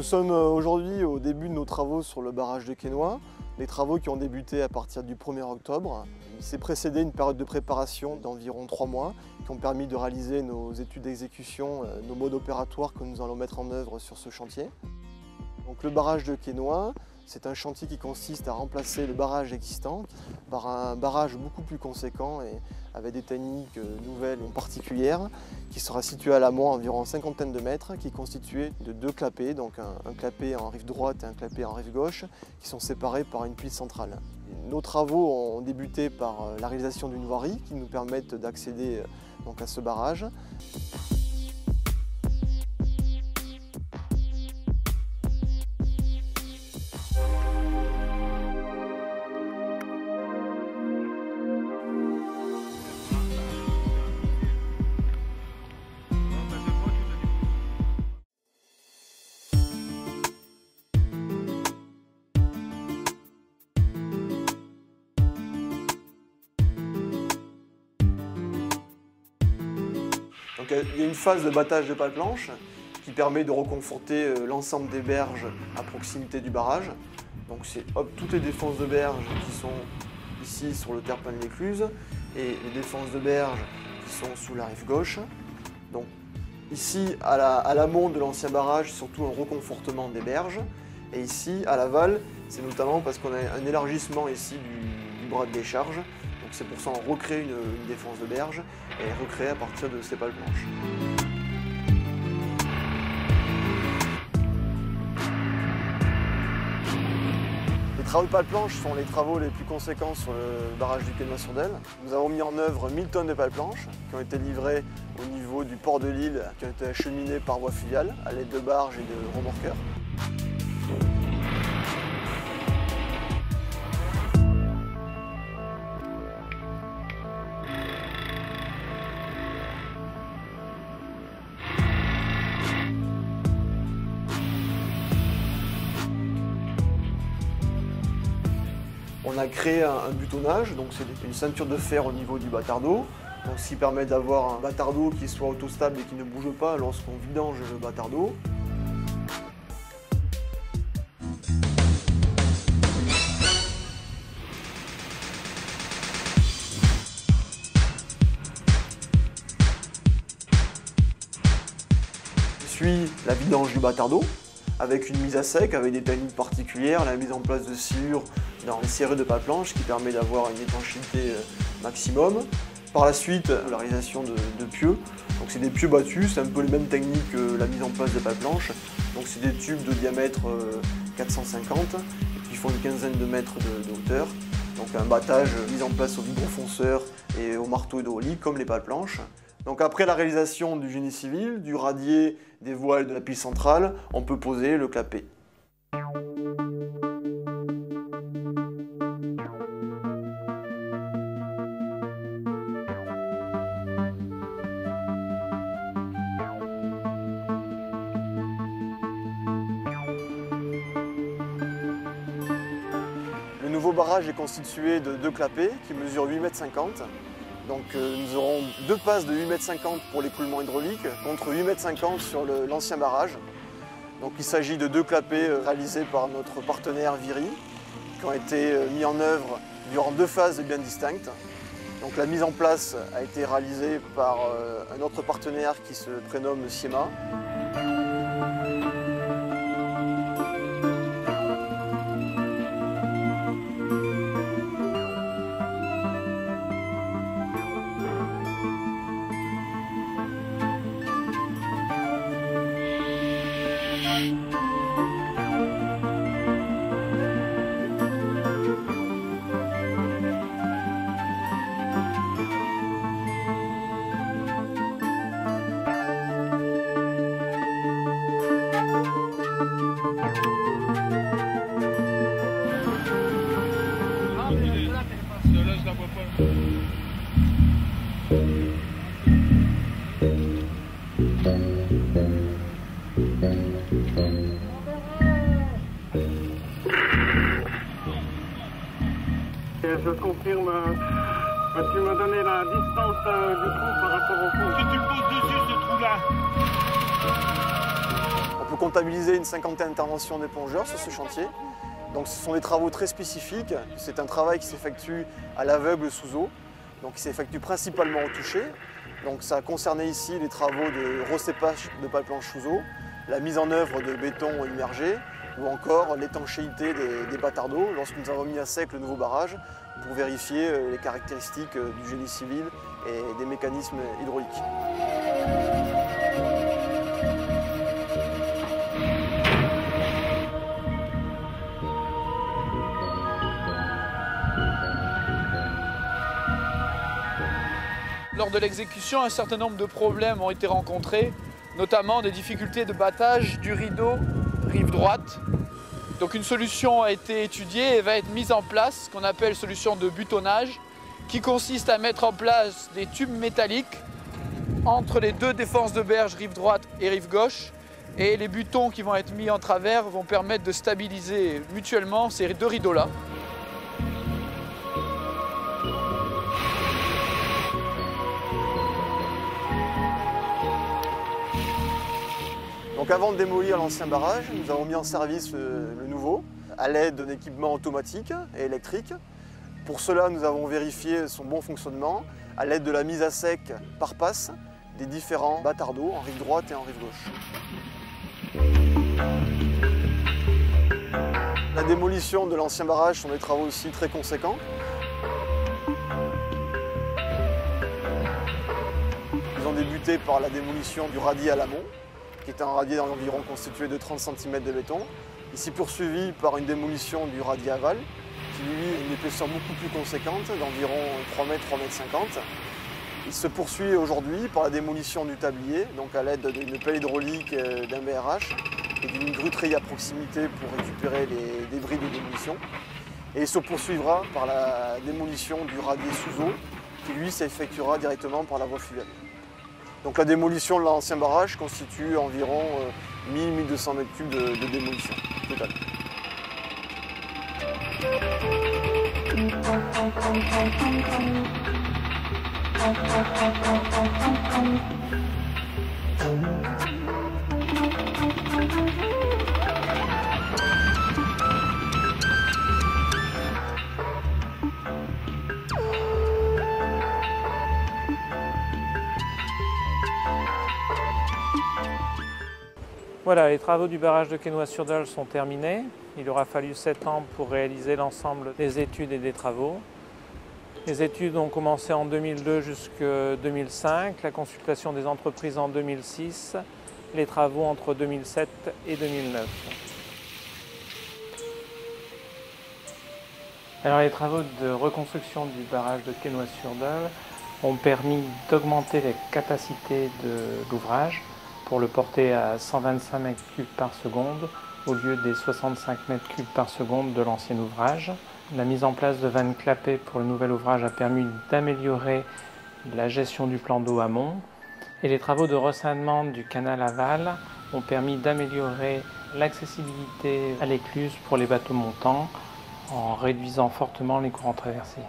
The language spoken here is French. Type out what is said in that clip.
Nous sommes aujourd'hui au début de nos travaux sur le barrage de Quesnoy. Les travaux qui ont débuté à partir du 1er octobre. Il s'est précédé une période de préparation d'environ 3 mois qui ont permis de réaliser nos études d'exécution, nos modes opératoires que nous allons mettre en œuvre sur ce chantier. Donc, le barrage de Quesnoy, c'est un chantier qui consiste à remplacer le barrage existant par un barrage beaucoup plus conséquent et avec des techniques nouvelles et particulières qui sera situé à l'amont à environ une cinquantaine de mètres, qui est constitué de 2 clapets, donc un clapet en rive droite et un clapet en rive gauche, qui sont séparés par une pile centrale. Nos travaux ont débuté par la réalisation d'une voirie qui nous permettent d'accéder à ce barrage. Donc, il y a une phase de battage de pales planches qui permet de reconforter l'ensemble des berges à proximité du barrage. Donc c'est toutes les défenses de berges qui sont ici sur le terre-plein de l'Écluse et les défenses de berges qui sont sous la rive gauche. Donc ici à l'amont de l'ancien barrage, c'est surtout un reconfortement des berges. Et ici à l'aval, c'est notamment parce qu'on a un élargissement ici du bras de décharge. C'est pour ça qu'on recrée une défense de berge et recrée à partir de ces pales planches. Les travaux de pales planches sont les travaux les plus conséquents sur le barrage du Quesnoy-sur-Delle. Nous avons mis en œuvre 1000 tonnes de pales planches qui ont été livrées au niveau du port de Lille, qui ont été acheminées par voie fluviale à l'aide de barges et de remorqueurs. On a créé un butonnage, donc c'est une ceinture de fer au niveau du bâtard d'eau, ce qui permet d'avoir un bâtard d'eau qui soit autostable et qui ne bouge pas lorsqu'on vidange le bâtard d'eau. Suit la vidange du bâtard d'eau, avec une mise à sec, avec des techniques particulières, la mise en place de sciures dans les serrures de pales planches qui permet d'avoir une étanchéité maximum. Par la suite, la réalisation de pieux. Donc c'est des pieux battus, c'est un peu les mêmes techniques que la mise en place de pales planches. Donc c'est des tubes de diamètre 450 qui font une quinzaine de mètres de hauteur. Donc un battage mis en place au vibrofonceur et au marteau hydraulique comme les pales planches. Donc après la réalisation du génie civil, du radier, des voiles de la pile centrale, on peut poser le clapet. Le nouveau barrage est constitué de 2 clapets qui mesurent 8,50 m. Donc nous aurons 2 passes de 8,50 m pour l'écoulement hydraulique contre 8,50 m sur l'ancien barrage. Donc il s'agit de 2 clapets réalisés par notre partenaire Viry qui ont été mis en œuvre durant 2 phases bien distinctes. Donc la mise en place a été réalisée par un autre partenaire qui se prénomme Siema. Je confirme, tu m'as donné la distance du trou par rapport au fond. Si tu le poses dessus, ce trou-là. On peut comptabiliser une cinquantaine d'interventions des plongeurs sur ce chantier. Donc ce sont des travaux très spécifiques. C'est un travail qui s'effectue à l'aveugle sous eau, donc qui s'effectue principalement au toucher. Donc ça a concerné ici les travaux de recépage de pales planches sous eau, la mise en œuvre de béton immergé ou encore l'étanchéité des bâtards d'eau lorsque nous avons mis à sec le nouveau barrage pour vérifier les caractéristiques du génie civil et des mécanismes hydrauliques. Lors de l'exécution, un certain nombre de problèmes ont été rencontrés, notamment des difficultés de battage du rideau rive droite. Donc une solution a été étudiée et va être mise en place, qu'on appelle solution de butonnage, qui consiste à mettre en place des tubes métalliques entre les deux défenses de berge, rive droite et rive gauche. Et les butons qui vont être mis en travers vont permettre de stabiliser mutuellement ces deux rideaux-là. Donc avant de démolir l'ancien barrage, nous avons mis en service le nouveau à l'aide d'un équipement automatique et électrique. Pour cela, nous avons vérifié son bon fonctionnement à l'aide de la mise à sec par passe des différents bâtards d'eau en rive droite et en rive gauche. La démolition de l'ancien barrage sont des travaux aussi très conséquents. Ils ont débuté par la démolition du radier à l'amont, qui est un radier d'environ constitué de 30 cm de béton. Ici poursuivi par une démolition du radier aval, qui lui a une épaisseur beaucoup plus conséquente, d'environ 3 m, 3 m 50. Il se poursuit aujourd'hui par la démolition du tablier, donc à l'aide d'une pelle hydraulique, d'un BRH et d'une grue treillie à proximité pour récupérer les débris de démolition. Et il se poursuivra par la démolition du radier sous eau, qui lui s'effectuera directement par la voie fluviale. Donc la démolition de l'ancien barrage constitue environ 1000-1200 m3 de démolition totale. Voilà, les travaux du barrage de Quesnoy-sur-Dole sont terminés. Il aura fallu 7 ans pour réaliser l'ensemble des études et des travaux. Les études ont commencé en 2002 jusqu'en 2005, la consultation des entreprises en 2006, les travaux entre 2007 et 2009. Alors, les travaux de reconstruction du barrage de Quesnoy-sur-Dole ont permis d'augmenter les capacités de l'ouvrage pour le porter à 125 m3 par seconde au lieu des 65 m3 par seconde de l'ancien ouvrage. La mise en place de vannes clapées pour le nouvel ouvrage a permis d'améliorer la gestion du plan d'eau amont. Et les travaux de ressainement du canal aval ont permis d'améliorer l'accessibilité à l'écluse pour les bateaux montants en réduisant fortement les courants traversés.